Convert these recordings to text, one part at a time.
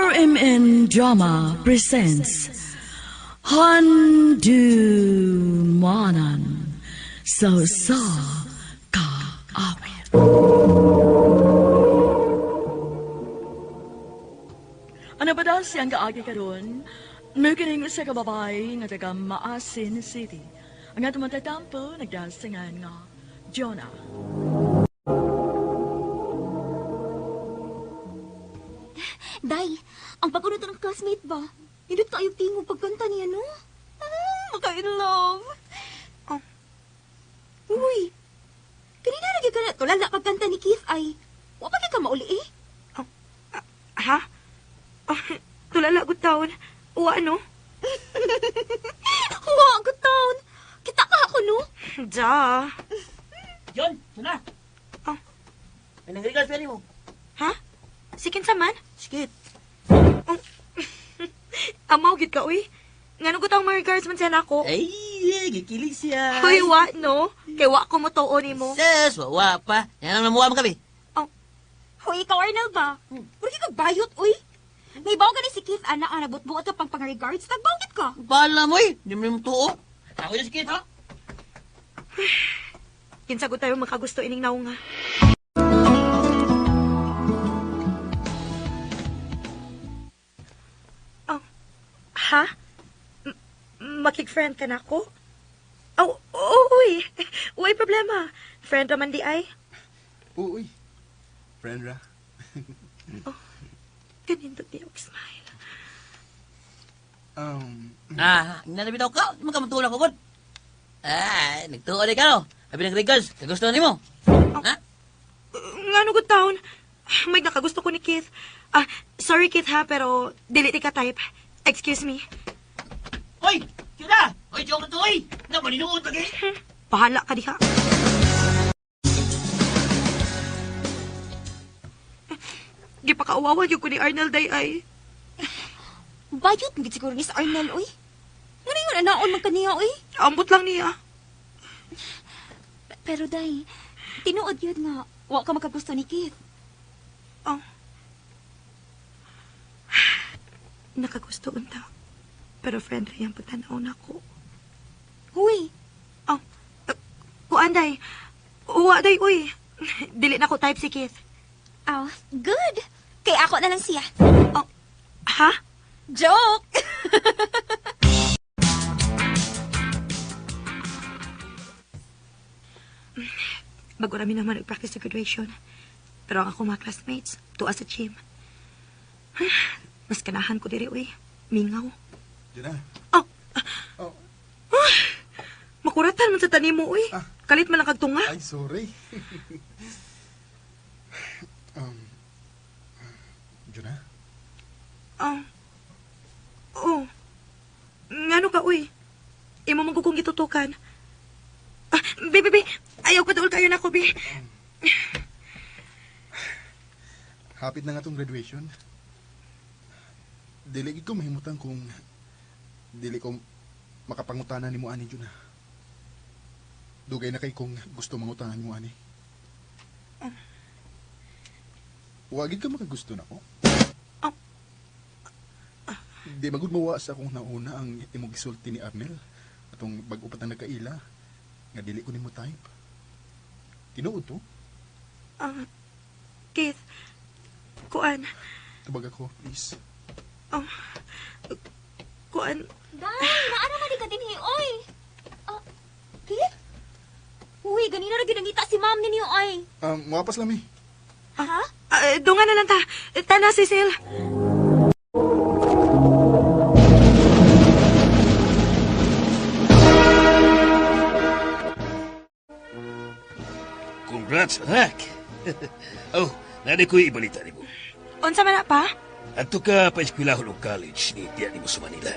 RMN Drama presents Handumanan Sa Kaawit. Ano ba daw siyang kaagi karon? Nukining sa kababay nga taga Maasin City. Ang atong matatampo nagdasingan nga Jonah. Day, ang pagkunod ng classmate ba? Hindi tayo tingog pagkanta niya, no? Maka-in-love. Oh. Uy, kanina lagi ka na tulala pagkanta ni Keith ay, wapag ka mauli eh. Oh. Ha? Oh, tulala ko taon. Uwa, no? Uwa, good town. Kita ka ako, no? Ja. John, na. Oh. May nangrigas pwede mo. Ha? Sikin sa man? Sikit. Oh. Amaw, gid ka, uy. Nga nung gutang mga regards man siya na ako. Ay, gikilig siya. Uy, wa, no? Kay wa ko mo toon ni mo. Ses, wawa pa. Yan ang namuha mo kami. Uy, ikaw, Arnel ba? Puro ka bayot, uy. May bawa ka ni si Keith, anak, ang nabutbuot ka pang pang-regards. Nagbawit ka. Bala mo eh. Hindi mo tuo. Ako yung sikit, ha? Kinsagot tayo makagusto ining naunga. Oh. Ha? Makik-friend ka na ako? Oh, uy. Uy, problema. Friend naman di ay. Uy, friend ra. Ganindot niya og smile. Nalabitaw ka. Di mo ka matulak ko, bud. Nagtuo di ka, no? Sabi ng regards, kagustuhan mo. Ha? Nga no good town. May nakagusto ko ni Keith. Sorry Keith ha, pero delete ka type. Excuse me. Hoy! Kira! Hoy, joke na to, hoy! Maninuod lagi. Bahala ka diha. Gipakauwawan yung ko ni Arnel day ay. Bayot, hindi siguro ni sa Arnel, uy. Nga na yun, anaon man kaniya, uy. Ambot lang niya. Pero, Day, tinuod yun nga, wa ka makagusto ni Keith. Oh. Nakagusto unta. Pero friend rin yung pagtanaw na ko. Uy, Oh. Kuan day. Uwa day, uy. Dili na ko type si Keith. good. Kaya ako na lang siya. Oh. Ha? Joke! Bago namin naman nag-practice sa graduation. Pero ang ako mga classmates, tuwa sa gym. Mas kanahan ko diri, uy. Mingaw. Diyan na. Oh! Oh, Makuratan man sa tanim mo, uy. Kalit man ang kagtunga. ay, sorry. Diyan na. Oh. Ngano ka, uy? Imo mong kung gitutukan. Be. Ayaw pa doon kayo na ako, be. Hapit na nga tong graduation. Dili gid ko mahimutan kung dili ko makapangutanan ni mo ani Juna. Dugay na kay kung gusto mangutanan mo ani. Wagid ka makagusto na ko. Di magud mawa sa akong nauna ang imong gisulti ni Arnel atong bag-upat na nagkaila nga dili ko nimo type. Tinuod to? Keith, kuan. Tubag ako, please. Kuan. Day, naara man di ka din, oy. Keith? Uy, ganina na ginangita si ma'am ninyo, oy. Mawapas lang, Ha? Dunga na lang ta. Tana, Cecil. Congrats, anak. Nadi ko'y ibalita ni mo. Unsa man na pa? Adto ka pa eskwelahon o college ni tiyan ni mo sa Manila.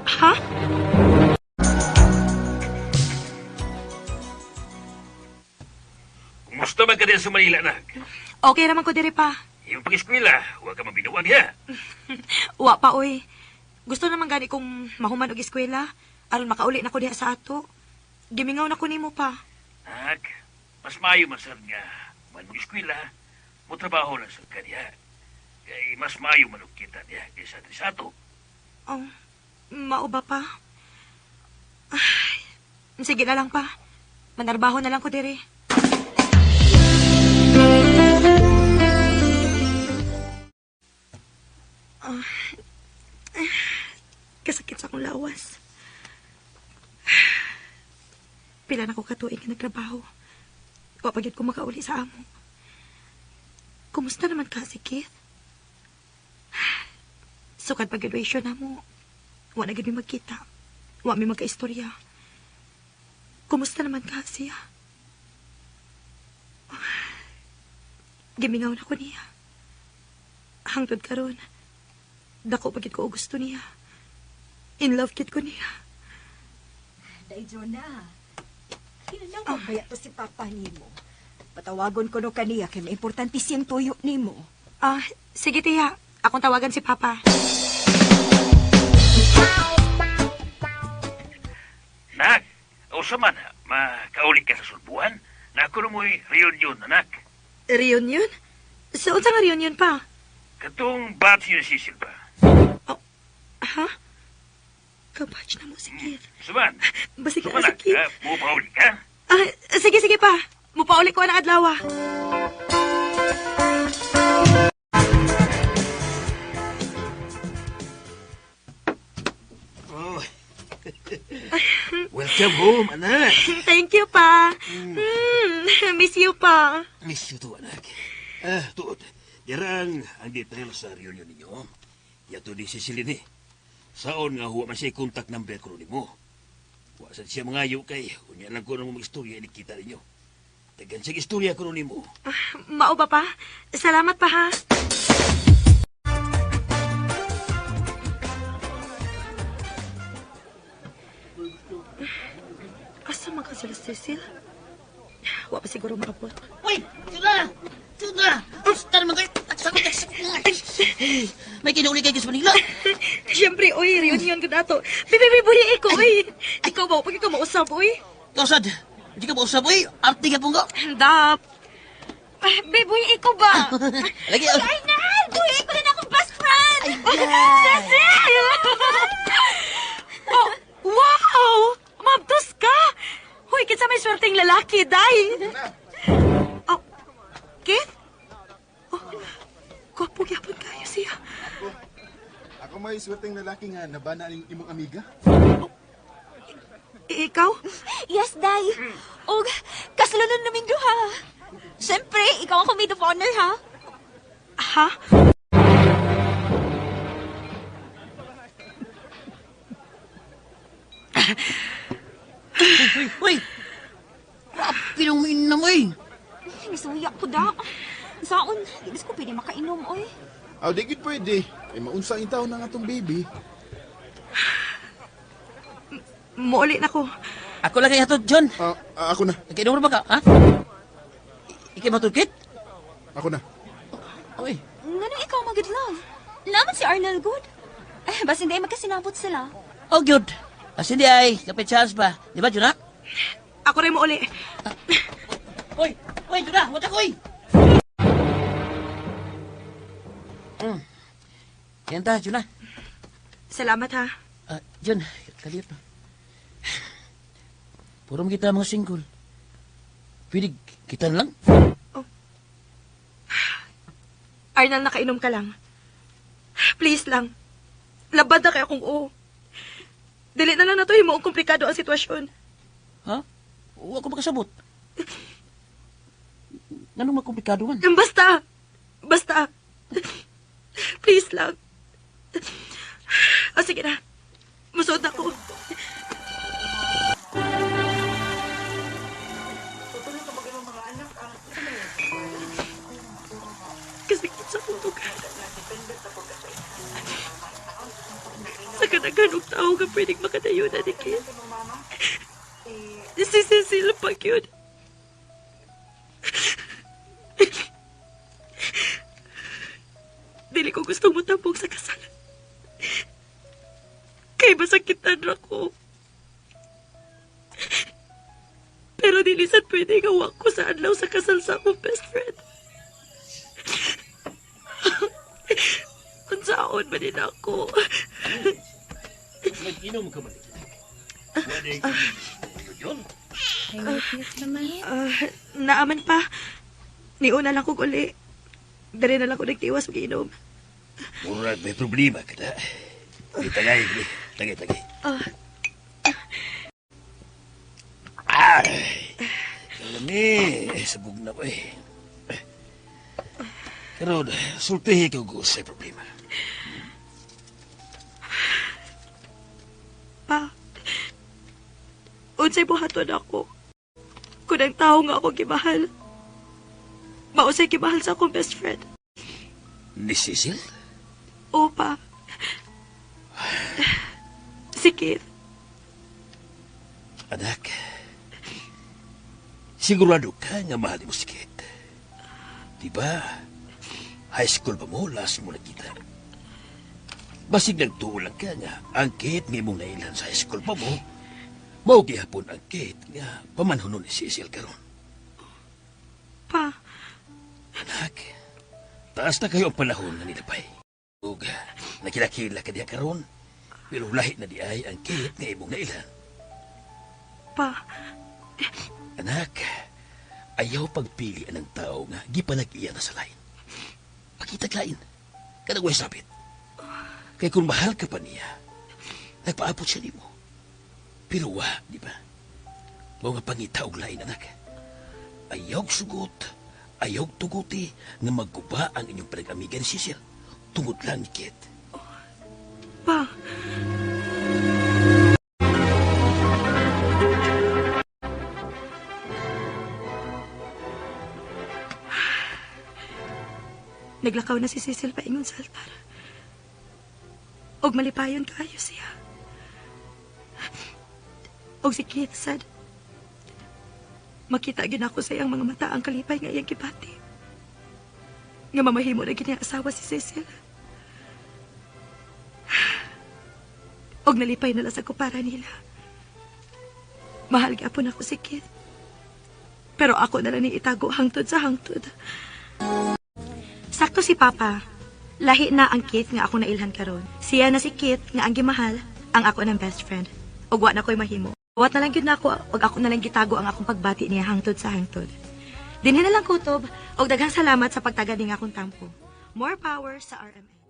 Ha? Kumusta man ka din sa Manila, anak? Okay naman ko diri pa. Yung pag-eskwela, huwag ka mabinuwag, ha? Wa pa, oy. Gusto naman gani kong mahuman og eskwela aron makauli na ko diha sa ato. Gimingaw na ko nimo pa. Anak, mas mayo man sad nga man mo eskwela, mo trabaho lang sa kaniya. Kay mas maayo manong kita niya kaysa di sa ato. Oh, mao ba pa? Ay, sige na lang pa. Manarbaho na lang ko diri. Ah, kasakit sa akong lawas. Pila na ko katuig nga nagtrabaho. Wa pagyud ko makauli sa amo. Kumusta naman ka si Keith? Sukad pag-graduation na mo. Wa na gid mi magkita. Wa mi magkaistorya. Kumusta naman ka siya? Gimingaw na ko niya. Hangtod karon. Dako pagit ko og gusto niya. In love kit ko niya. Day, Jonah. Kinanang ko kaya to si Papa nimo. Patawagon ko no kaniya kay maimportante siyang tuyo nimo. Ah, sige tiya. Akong tawagan si Papa. Nak, usa man, makaulit ka sa sulbuhan. Na ako mo'y reunion, anak. Reunion? Sa unsa nga reunion pa? Katong bati na si Silva. Ha? Kabatch na mo si Keith. Suman, Basi ka suman si nak, Keith. mo paulit ka. Ah, sige pa. Mupauli ko ang adlaw. Oh. Welcome home, anak. Thank you pa. Miss you pa. Miss you too, anak. Tuot, yarang ang details sa reunion ninyo. Yato di si Silini. Saon nga huwa man siya contact number ko nimo. Wasan siya mangayo kay, unya lang ko nang mag-istorya kita ninyo. Tagan siya istorya ko nimo. Mao ba pa? Salamat pa ha. Asa man ka sila, Cecil? Wa pa siguro makapot. Uy! Tuna! Tuna! Basta naman kayo! Taksak! May kinauli kayo sa Manila! Siyempre, oy, reunion ko na to. Bibi, buli ko, oy. Ikaw ba, pag ikaw mausap, oy? Kausad! Hindi ka mausap, uy! Arte ka po nga! Handap. Biboy, ikaw ba? Lagi! Ay na! Tuwi ko na akong best friend! Cecil! Oh, wow! Mabtos ka! Hoy, kinsa may swerteng lalaki, day! Oh, Keith? Oh, gwapo gyapon kayo siya. Ako may swerteng lalaki nga nabana ang imong amiga. Ikaw? Yes, Day. Og, kasulunod naming duha. Siyempre, ikaw ang maid of honor, ha? Ha? Uy! Rapi nang mainam, uy! Nisuya ko, da. Saon, hindi ko pwede makainom, oy. Aw, di gid pwede. Ay maunsa in taon na nga tong baby. Muuli na ko. Ako lang kaya to, John! Ako na. Nagkainom ba ka, ha? Ikay matulkit? Ako na. Uy! Ngano ikaw magod love? Naman si Arnel good. Basta hindi magkasinabot sila. Oh, good! Kasi di ay, kapit chance pa. Di ba, John, ha? Ako rin muuli. Uy! Uy, John, ha? Wata ko, uy! Yan ta, John, ha? Salamat, ha? John, kalit na. Puro kita mga single. Pwede kita na lang? Arnal, nakainom ka lang. Please lang. Labad na kaya kung oo. Dili na lang na to, himuong komplikado ang sitwasyon. Ha? Huwag ko makasabot. Anong makomplikado man? Basta. Basta. Please lang. Sige na. Musod ako. Kasakit sa putugan. Sa kanaganong tao ka pwedeng makatayo na ni Kid. Si Cecil pa yun. Dili ko gustong matapong sa kasalan. Kay masakitan ra ko. Pero dili sad pwede gawa ko sa adlaw sa kasal sa akong best friend. Makaon ba din ako? Nag-inom ka man. Pwede yun. Naaman pa. Niuna lang ko uli. Dari na lang ko nagtiwas mag-inom. Murag may problema ka na. Tagay. Ay, kalami. Sabog na ko eh. Karon, sultihi ka ko sa problema. Pa, unsay buhaton ako. Kung ang tao nga ako gimahal, mausay gimahal sa akong best friend. Ni Cecil? O pa, si Keith. Anak, sigurado ka nga mahal mo si Kate. Diba, high school pa mo, last mo nakita. Basig nagtuulang ka nga, ang Kate nga mong nailan sa high school pa mo, maugihapon ang Kate nga pamanhunon ni Cecil karon. Pa, Anak, taas na kayo ang panahon na nilapay. Ug, nakilakila ka diya karon, pero lahi na di ay ang Kate nga imong nailan. pa, Anak, ayaw pagpili ng tao nga gipanag-iya na sa lain. Pakitag lain, kanagway sabit. Kaya kung mahal ka pa niya, nagpaabot siya ni mo. Pero di ba? Mga pangita og lain, anak. Ayaw sugot, ayaw tuguti nga magguba ang inyong pinag-amigan si Cecil. Tungod lang ni Kate. pa. Naglakaw na si Cecil paingon sa altar. Og malipayon kayo siya. Og si Keith said, makita gid ako sa iyang mga mata ang kalipay nga iyang gipati. Nga mamahimo na gid asawa si Cecil. Og nalipay na lang sa kupara nila. Mahal gyapon ako si Keith. Pero ako na lang ni itago hangtod sa hangtod. Sakto si Papa. Lahi na ang Keith nga ako nailhan karon. Siya na si Keith nga ang gimahal, ang ako ng best friend. Og wa na ko'y mahimo. Wat na lang gyud nako, og ako na lang gitago ang akong pagbati niya hangtod sa hangtod. Dinhi na lang kutob, og daghang salamat sa pagtagad ning akong tampo. More power sa RMN.